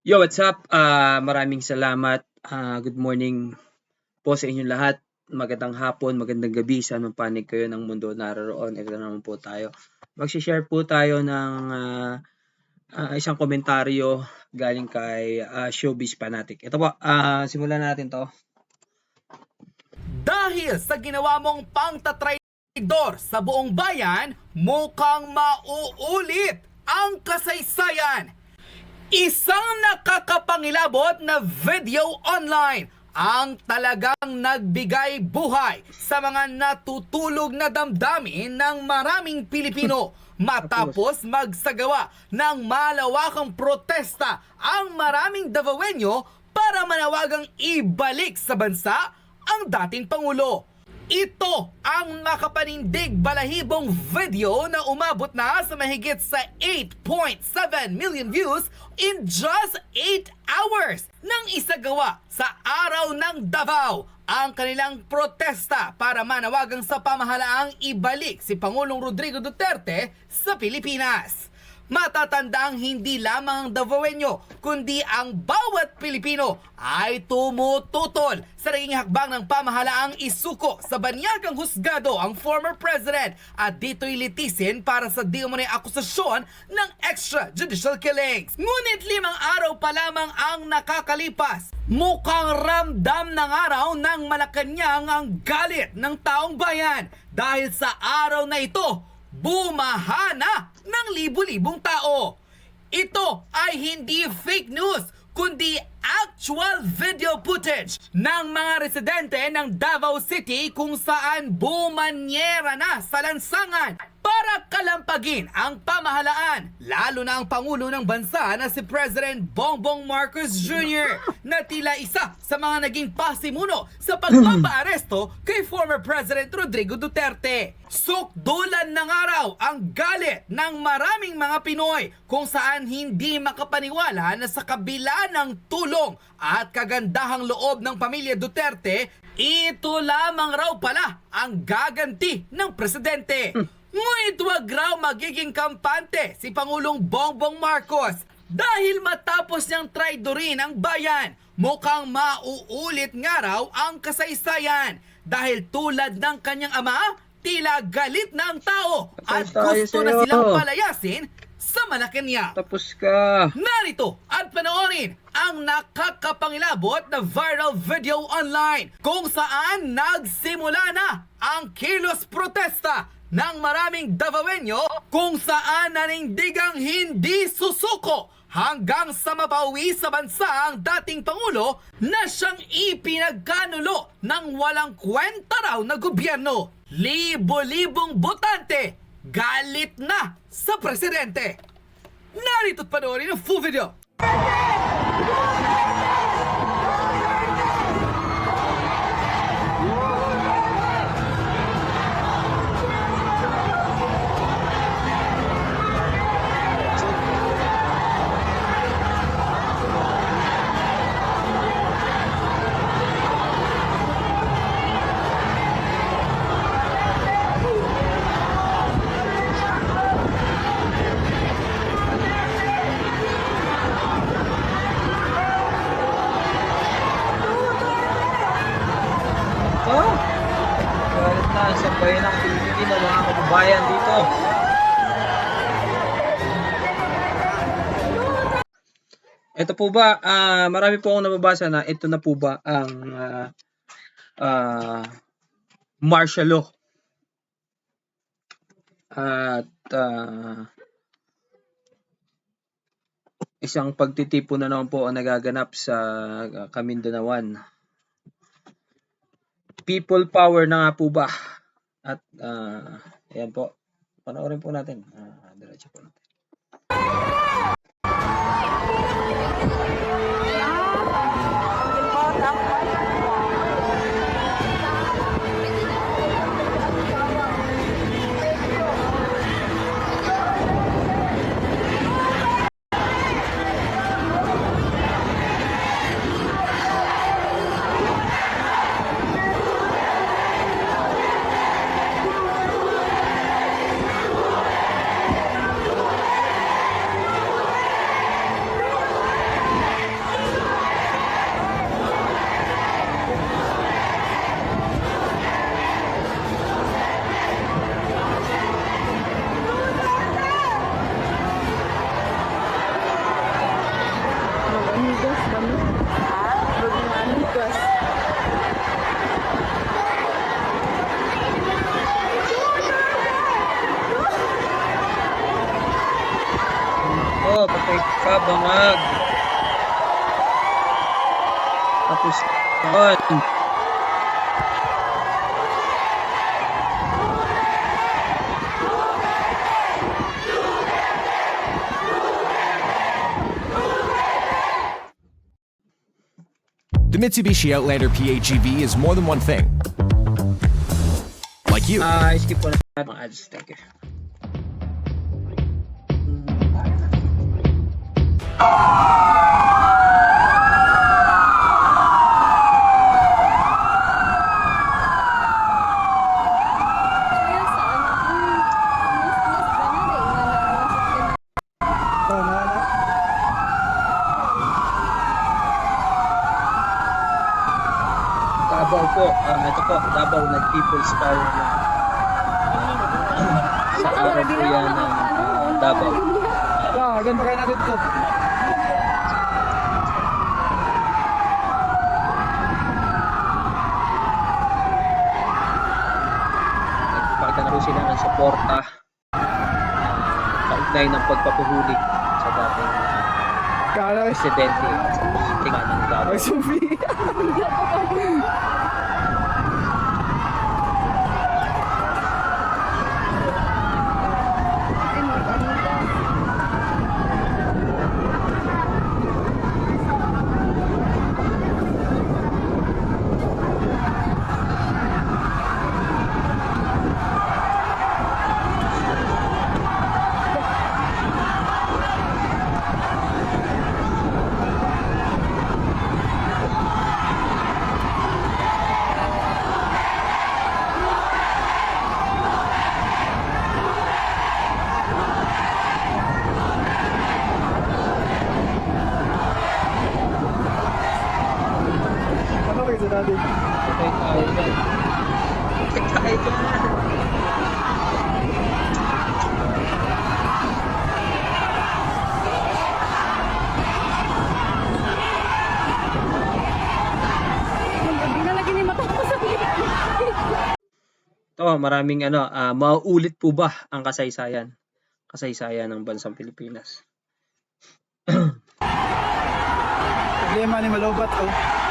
Yo, what's up? Maraming salamat. Good morning po sa inyong lahat. Magandang hapon, magandang gabi sa anong panig kayo ng mundo naroon. Ito naman po tayo. Mag-share po tayo ng isang komentaryo galing kay Showbiz Fanatic. Ito po, simulan natin to. Dahil sa ginawa mong pangtatraidor sa buong bayan, mukhang mauulit ang kasaysayan. Isang nakakapangilabot na video online ang talagang nagbigay buhay sa mga natutulog na damdamin ng maraming Pilipino matapos magsagawa ng malawakang protesta ang maraming Davaoenyo para manawagang ibalik sa bansa ang dating Pangulo. Ito ang makapanindig balahibong video na umabot na sa mahigit sa 8.7 million views in just 8 hours nang isagawa sa araw ng Davao ang kanilang protesta para manawagang sa pamahalaang ibalik si Pangulong Rodrigo Duterte sa Pilipinas. Matatandang hindi lamang ang Davaoenyo kundi ang bawat Pilipino ay tumututol sa naging hakbang ng pamahalaang isuko sa banyagang husgado ang former president at dito'y litisin para sa di umunay akusasyon ng extrajudicial killings. Ngunit 5 araw pa lamang ang nakakalipas, mukhang ramdam ng araw ng Malacanang ang galit ng taong bayan dahil sa araw na ito bumahana ng libu-libong tao. Ito ay hindi fake news kundi actual video footage ng mga residente ng Davao City kung saan bumanyera na sa lansangan para kalampagin ang pamahalaan, lalo na ang Pangulo ng bansa na si President Bongbong Marcos Jr. na tila isa sa mga naging pasimuno sa pagpapaaresto kay former President Rodrigo Duterte. Sukdulan ng araw ang galit ng maraming mga Pinoy kung saan hindi makapaniwala na sa kabila ng tulong at kagandahang loob ng pamilya Duterte, ito lamang raw pala ang gaganti ng presidente. Ngunit wag raw magiging kampante si Pangulong Bongbong Marcos dahil matapos niyang traidorin ang bayan, mukhang mauulit nga raw ang kasaysayan dahil tulad ng kanyang ama, tila galit na ang tao at gusto na silang palayasin sa Malacanang. Tapos ka. Narito at panoorin ang nakakapangilabot na viral video online kung saan nagsimula na ang kilos protesta ng maraming Davaoenyo kung saan nanindigang hindi susuko hanggang sa mapauwi sa bansa ang dating Pangulo na siyang ipinagkanulo ng walang kwenta raw na gobyerno. Libo-libong botante galit na sa presidente. Narito't panoorin ang full video. Galit na sa bayan ng Pilipino, mga kababayan dito. Ito po ba, marami po akong nababasa na ito na po ba ang martial law. At isang pagtitipo na naman po ang nagaganap sa Kamindanawan. People power na nga po ba? At ayan po, panoorin po natin. Diretso po natin. Oh, patay ka, bangag. Tapos, yun. The Mitsubishi Outlander PHEV is more than one thing. Like you. Skip ko na mga ads. Thank you. Davao po. Ito po, Davao nag-People's Power na. Sa araw po yan ng Davao. Ganda kayo natin to. Nagpakita na po sila ng suporta kaugnay ng pagpapuhuli sa dating Kala presidente sa politika ng Davao. ay sufi. Ano kayo sa natin? Patay tayo dyan. Patay tayo dyan. Ito, maraming mauulit po ba ang kasaysayan ng bansang Pilipinas? Problema ni Malobat oh.